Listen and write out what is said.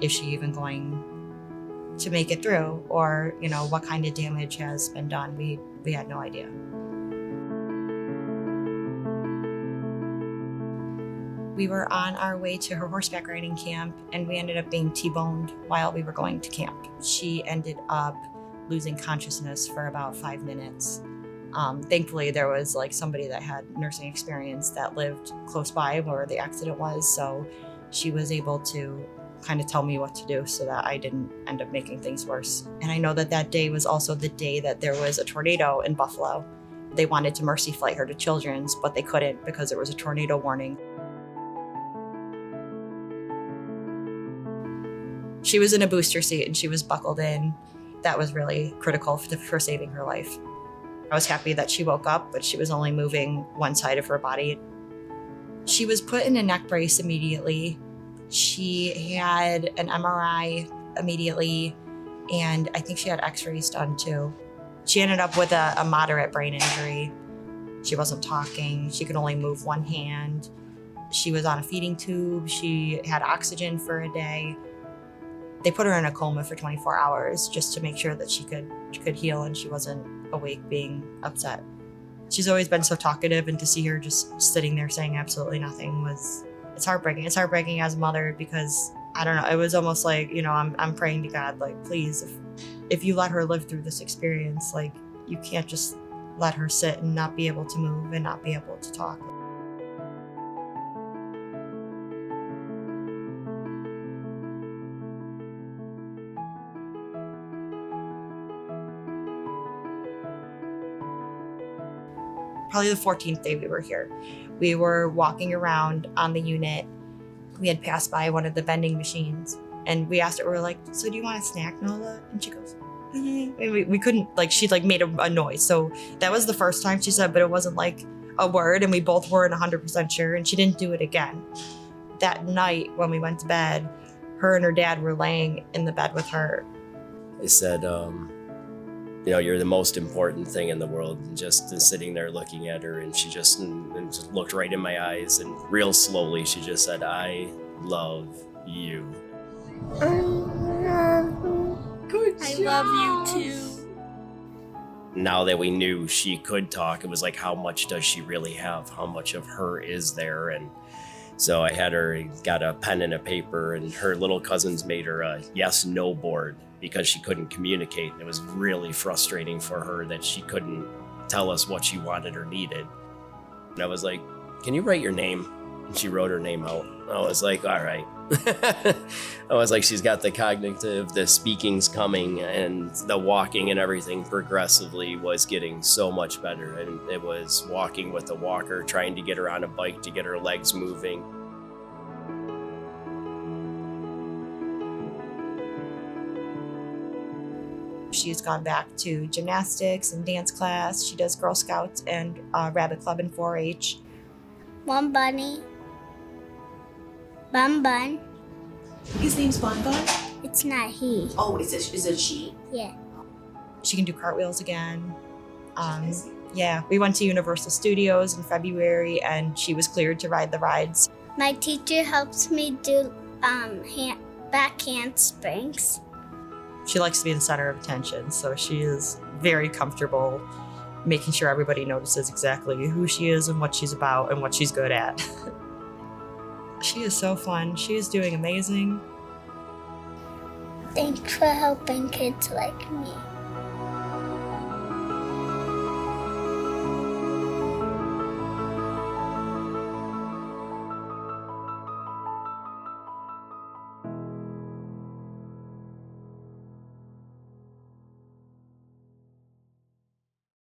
is she even going to make it through? Or, what kind of damage has been done? We had no idea. We were on our way to her horseback riding camp, and we ended up being T-boned while we were going to camp. She ended up losing consciousness for about 5 minutes. Thankfully, there was somebody that had nursing experience that lived close by where the accident was, so she was able to kind of tell me what to do so that I didn't end up making things worse. And I know that day was also the day that there was a tornado in Buffalo. They wanted to mercy flight her to Children's, but they couldn't because there was a tornado warning. She was in a booster seat and she was buckled in. That was really critical for saving her life. I was happy that she woke up, but she was only moving one side of her body. She was put in a neck brace immediately. She had an MRI immediately, and I think she had x-rays done too. She ended up with a moderate brain injury. She wasn't talking. She could only move one hand. She was on a feeding tube. She had oxygen for a day. They put her in a coma for 24 hours just to make sure that she could heal and she wasn't awake being upset. She's always been so talkative, and to see her just sitting there saying absolutely nothing it's heartbreaking. It's heartbreaking as a mother because, I don't know, it was almost like, I'm praying to God, please, if you let her live through this experience, you can't just let her sit and not be able to move and not be able to talk. Probably the 14th day we were here. We were walking around on the unit. We had passed by one of the vending machines, and we asked her, we were like, so do you want a snack, Nola? And she goes, we couldn't, she made a noise. So that was the first time she said, but it wasn't a word, and we both weren't 100% sure, and she didn't do it again. That night when we went to bed, her and her dad were laying in the bed with her. They said, you're the most important thing in the world. And just sitting there looking at her, and she just looked right in my eyes, and real slowly she just said, I love you. I love you. Good job. I love you too. Now that we knew she could talk, it was how much does she really have? How much of her is there? And so I had her, got a pen and a paper, and her little cousins made her a yes-no board because she couldn't communicate. It was really frustrating for her that she couldn't tell us what she wanted or needed. And I was like, can you write your name? And she wrote her name out. I was like, all right. I was like, she's got the cognitive, the speaking's coming, and the walking and everything progressively was getting so much better. And it was walking with a walker, trying to get her on a bike to get her legs moving. She's gone back to gymnastics and dance class. She does Girl Scouts and Rabbit Club and 4-H. One bunny. Bun Bun. His name's Bun Bun? It's not he. Oh, is it she? Yeah. She can do cartwheels again. Yeah, we went to Universal Studios in February, and she was cleared to ride the rides. My teacher helps me do back handsprings. She likes to be the center of attention, so she is very comfortable making sure everybody notices exactly who she is and what she's about and what she's good at. She is so fun. She is doing amazing. Thanks for helping kids like me.